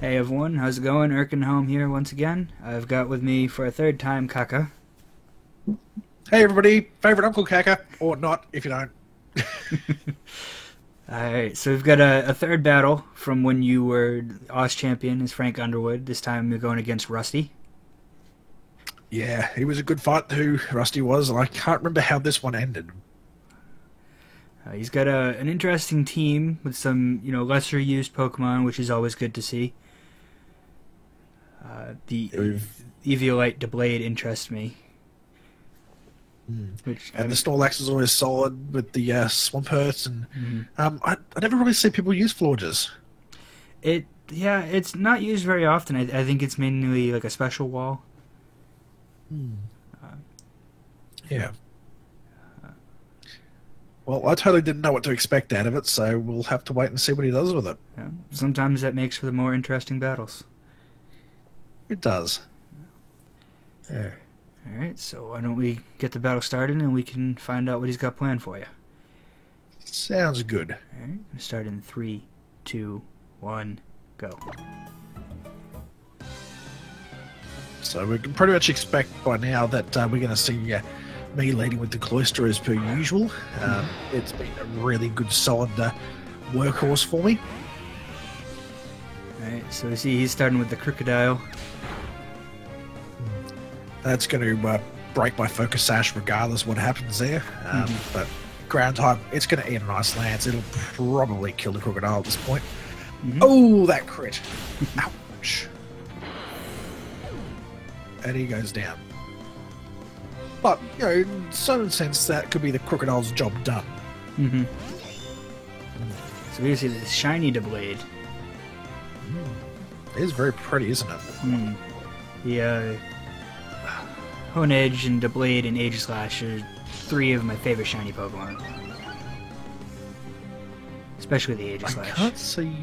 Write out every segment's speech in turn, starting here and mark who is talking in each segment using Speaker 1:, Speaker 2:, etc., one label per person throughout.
Speaker 1: Hey everyone, how's it going? Erkenholm here once again. I've got with me for a third time Kaka.
Speaker 2: Hey everybody, favourite Uncle Kaka, or not if you don't.
Speaker 1: Alright, so we've got a third battle from when you were Oz champion is Frank Underwood. This time you're going against Rusty.
Speaker 2: Yeah, he was a good fight who Rusty was, and I can't remember how this one ended.
Speaker 1: He's got an interesting team with some, lesser used Pokemon, which is always good to see. The
Speaker 2: We've,
Speaker 1: Eviolite Deblade interests me.
Speaker 2: and the Snorlax is always solid with the Swampert, and
Speaker 1: Mhm.
Speaker 2: I never really see people use Florges.
Speaker 1: It's not used very often. I think it's mainly like a special wall.
Speaker 2: Yeah. Well, I totally didn't know what to expect out of it, so we'll have to wait and see what he does with it.
Speaker 1: Sometimes that makes for the more interesting battles.
Speaker 2: It does. Yeah.
Speaker 1: Alright, so why don't we get the battle started and we can find out what he's got planned for you.
Speaker 2: Sounds good.
Speaker 1: Alright, start in 3, 2, 1, go.
Speaker 2: So we can pretty much expect by now that we're going to see me leading with the Cloyster as per usual. It's been a really good, solid workhorse for me.
Speaker 1: Alright, so we see he's starting with the Crocodile.
Speaker 2: That's going to break my Focus Sash regardless what happens there. But ground type, it's going to eat a nice lance. It'll probably kill the Crocodile at this point. Oh, that crit. Ouch. And he goes down. But, in some sense, that could be the Crocodile's job done.
Speaker 1: So we see the shiny Deblade.
Speaker 2: It is very pretty, isn't it?
Speaker 1: The Honedge and Deblade and Aegislash are three of my favorite shiny Pokemon. Especially the
Speaker 2: I
Speaker 1: Aegislash.
Speaker 2: can't see...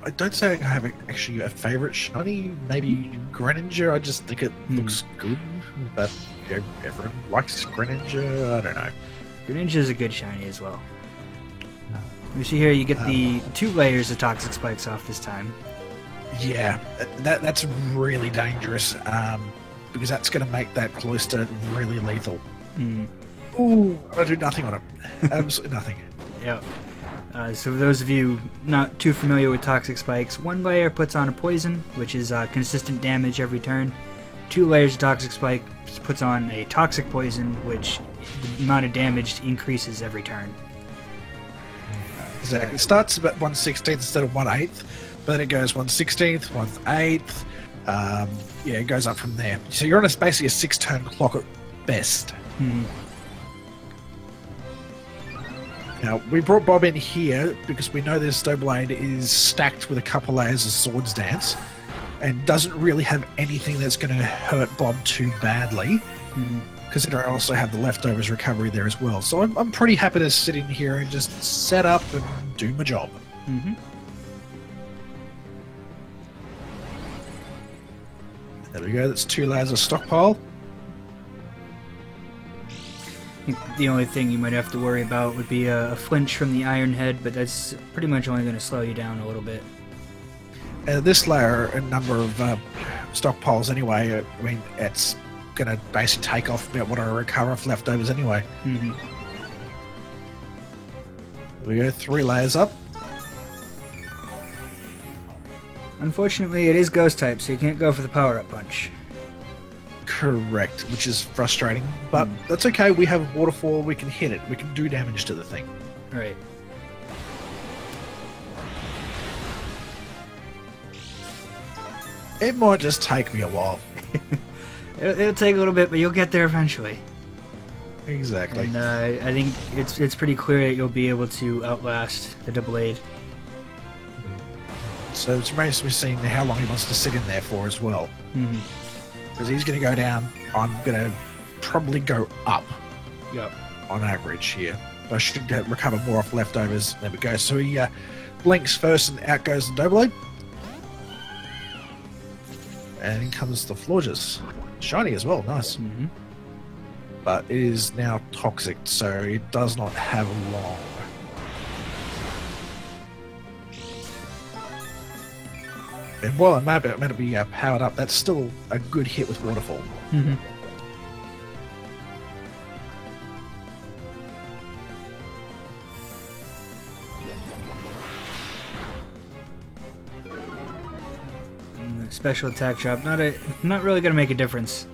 Speaker 2: I don't say I have actually a favourite shiny. Maybe Greninja. I just think it looks good. But everyone likes Greninja. I don't know.
Speaker 1: Greninja is a good shiny as well. You see here, you get the 2 layers of Toxic Spikes off this time.
Speaker 2: Yeah, that's really dangerous. Because that's going to make that Cloyster really lethal. Ooh, I do nothing on it. Absolutely nothing.
Speaker 1: Yep. So for those of you not too familiar with Toxic Spikes, 1 layer puts on a poison, which is consistent damage every turn. 2 layers of Toxic Spike puts on a toxic poison, which the amount of damage increases every turn.
Speaker 2: Exactly. It starts about 1/16 instead of 1/8, but then it goes 1/16, 1/8. It goes up from there. So you're on basically a 6-turn clock at best. Now, we brought Bob in here because we know this Stoneblade is stacked with a couple layers of Swords Dance and doesn't really have anything that's going to hurt Bob too badly, considering I also have the Leftovers recovery there as well. So I'm pretty happy to sit in here and just set up and do my job. There we go, that's 2 layers of stockpile.
Speaker 1: I think the only thing you might have to worry about would be a flinch from the Iron Head, but that's pretty much only going to slow you down a little bit.
Speaker 2: This layer, a number of stockpiles anyway, I mean, it's going to basically take off about what I recover off Leftovers anyway. We go 3 layers up.
Speaker 1: Unfortunately, it is Ghost type, so you can't go for the Power-Up Punch.
Speaker 2: Correct, which is frustrating, but that's okay. We have Waterfall, we can hit it, we can do damage to the thing.
Speaker 1: Right.
Speaker 2: It might just take me a while.
Speaker 1: It'll take a little bit, but you'll get there eventually.
Speaker 2: Exactly.
Speaker 1: And I think it's pretty clear that you'll be able to outlast the Deblade.
Speaker 2: So it's remains to be seen how long he wants to sit in there for as well. Because he's going to go down, I'm going to probably go up on average here. I should recover more off Leftovers. There we go. So he blinks first and out goes the Doublade. And in comes the Florges. Shiny as well, nice. But it is now toxic, so it does not have long. And while it might be powered up, that's still a good hit with Waterfall.
Speaker 1: Mm-hmm. Special attack drop, not really going to make a difference.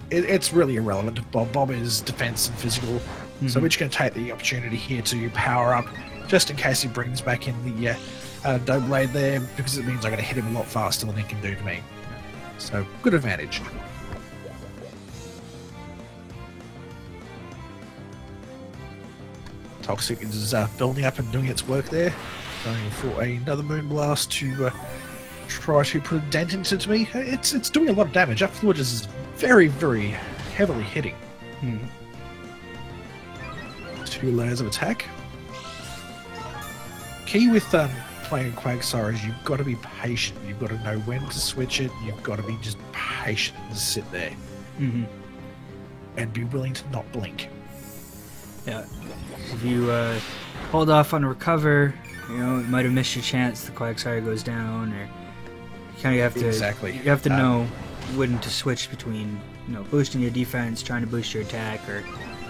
Speaker 2: It's really irrelevant. Bob is defense and physical, so we're just going to take the opportunity here to power up, just in case he brings back in the Doughblade there, because it means I'm going to hit him a lot faster than he can do to me. So, good advantage. Toxic is building up and doing its work there. Going for another Moonblast to try to put a dent into me. It's doing a lot of damage. Affluent is very, very heavily hitting. 2 layers of attack. Key with playing Quagsire is you've got to be patient. You've got to know when to switch it. You've got to be just patient and sit there. And be willing to not blink.
Speaker 1: Yeah. If you hold off on recover, you might have missed your chance. The Quagsire goes down, or you kind of have to.
Speaker 2: Exactly.
Speaker 1: You have to know when to switch between, boosting your defense, trying to boost your attack, or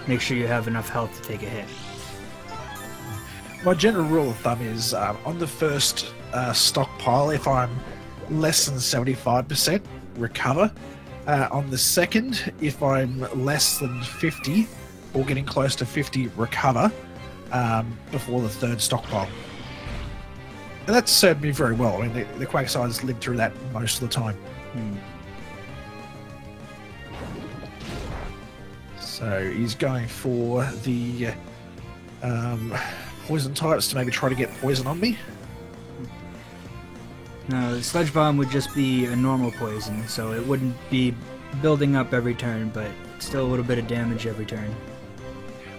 Speaker 1: make sure you have enough health to take a hit.
Speaker 2: My general rule of thumb is on the first stockpile, if I'm less than 75%, recover. On the second, if I'm less than 50 or getting close to 50, recover before the third stockpile. And that's served me very well. I mean, the Quagsire's lived through that most of the time. So he's going for the poison types to maybe try to get poison on me.
Speaker 1: No, the Sludge Bomb would just be a normal poison, so it wouldn't be building up every turn, but still a little bit of damage every turn.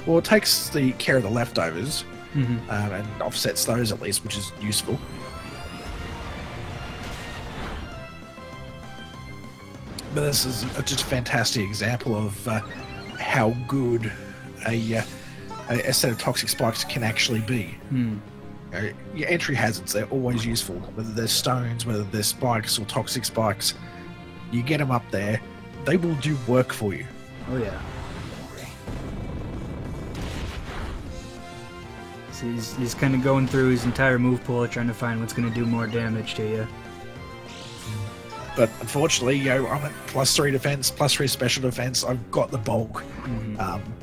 Speaker 2: Well, it takes the care of the leftovers and offsets those at least, which is useful. But this is just a fantastic example of how good a set of toxic spikes can actually be. Your entry hazards, they're always useful, whether they're stones, whether they're spikes or toxic spikes. You get them up there, they will do work for you.
Speaker 1: Oh yeah. So he's kind of going through his entire move pool trying to find what's going to do more damage to you.
Speaker 2: But unfortunately, I'm at +3 defense, +3 special defense. I've got the bulk.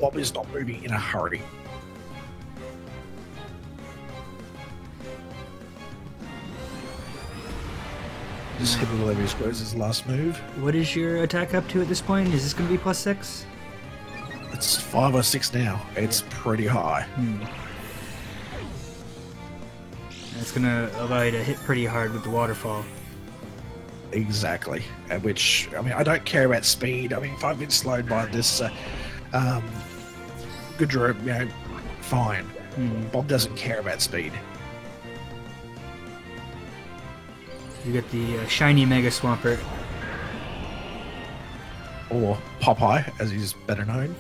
Speaker 2: Bob is not moving in a hurry. Just hit with whatever he scores his last move.
Speaker 1: What is your attack up to at this point? Is this going to be +6?
Speaker 2: It's 5 or 6 now. It's pretty high.
Speaker 1: That's going to allow you to hit pretty hard with the waterfall.
Speaker 2: Exactly. Which, I mean, I don't care about speed. I mean, if I've been slowed by this Goodra, fine. Bob doesn't care about speed.
Speaker 1: You get the shiny Mega Swampert.
Speaker 2: Or Popeye, as he's better known.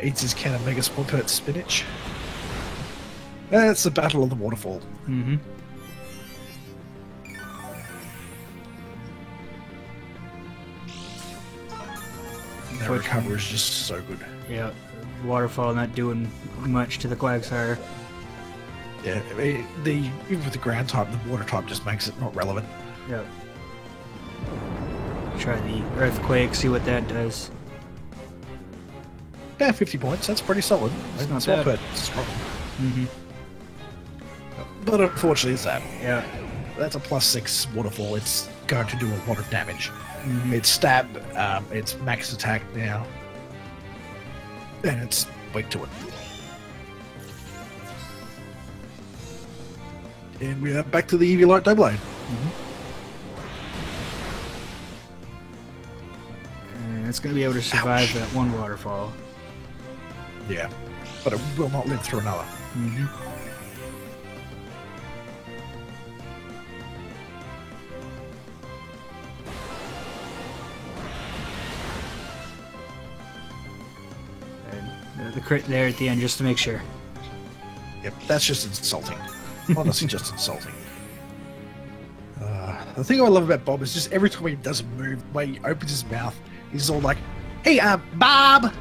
Speaker 2: Eats his can of Mega Swampert spinach. That's the Battle of the Waterfall. The recover is just so good.
Speaker 1: Yeah, waterfall not doing much to the Quagsire.
Speaker 2: Yeah, even with the ground type, the water type just makes it not relevant.
Speaker 1: Yep. Try the Earthquake, see what that does.
Speaker 2: Yeah, 50 points, that's pretty solid.
Speaker 1: It's not bad.
Speaker 2: Strong. But unfortunately, it's that.
Speaker 1: Yeah.
Speaker 2: That's a +6 waterfall. It's going to do a lot of damage. It's stab, it's max attack now, and it's weak to it. And we are back to the Eviolite Doughblade.
Speaker 1: And it's going to be able to survive that one waterfall.
Speaker 2: Yeah, but it will not live through another.
Speaker 1: And the crit there at the end just to make sure.
Speaker 2: Yep, that's just insulting. Honestly, just insulting. The thing I love about Bob is just every time he does a move, the way he opens his mouth, he's all like, "Hey, Bob!"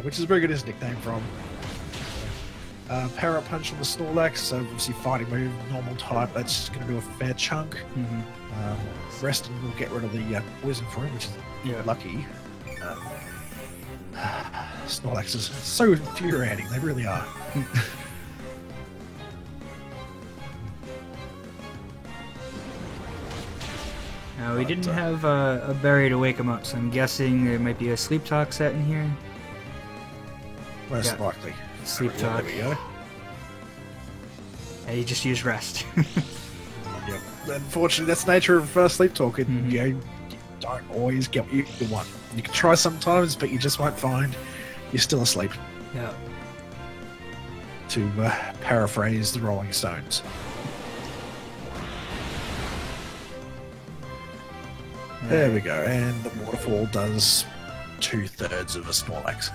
Speaker 2: Which is very good his nickname from. Power up punch on the Snorlax, so obviously fighting move, normal type, that's just going to do a fair chunk. Reston will get rid of the poison for him, which is lucky. Snorlax is so infuriating, they really are.
Speaker 1: Now, we didn't have a berry to wake him up, so I'm guessing there might be a sleep talk set in here.
Speaker 2: Most likely.
Speaker 1: Sleep talk.
Speaker 2: There we go.
Speaker 1: Yeah, you just use rest.
Speaker 2: Yep. Unfortunately, that's the nature of sleep talk. You know, you don't always get what you want. You can try sometimes, but you just won't find you're still asleep.
Speaker 1: Yeah.
Speaker 2: To paraphrase the Rolling Stones. There we go, and the waterfall does 2/3 of a Snorlax.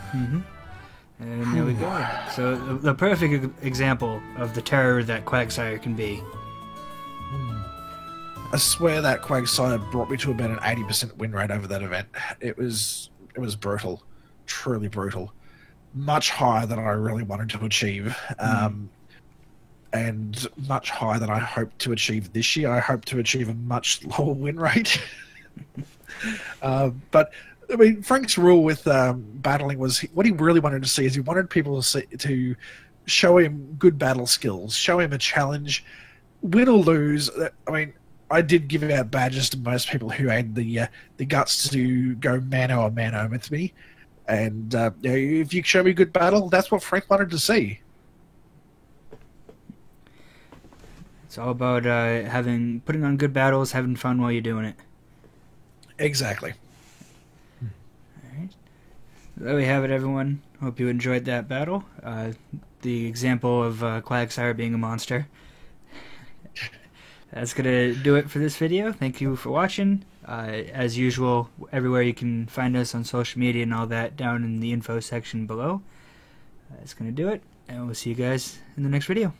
Speaker 1: And there we go. So the perfect example of the terror that Quagsire can be.
Speaker 2: I swear that Quagsire brought me to about an 80% win rate over that event. It was brutal, truly brutal, much higher than I really wanted to achieve, and much higher than I hoped to achieve this year. I hope to achieve a much lower win rate. But I mean, Frank's rule with battling was what he really wanted to see is he wanted people to show him good battle skills, show him a challenge, win or lose. I mean, I did give out badges to most people who had the guts to go mano a mano with me, and you know, if you show me good battle, that's what Frank wanted to see.
Speaker 1: It's all about putting on good battles, having fun while you're doing it.
Speaker 2: Exactly.
Speaker 1: Alright. There we have it, everyone. Hope you enjoyed that battle. The example of Quagsire being a monster. That's going to do it for this video. Thank you for watching. As usual, everywhere you can find us on social media and all that down in the info section below. That's going to do it, and we'll see you guys in the next video.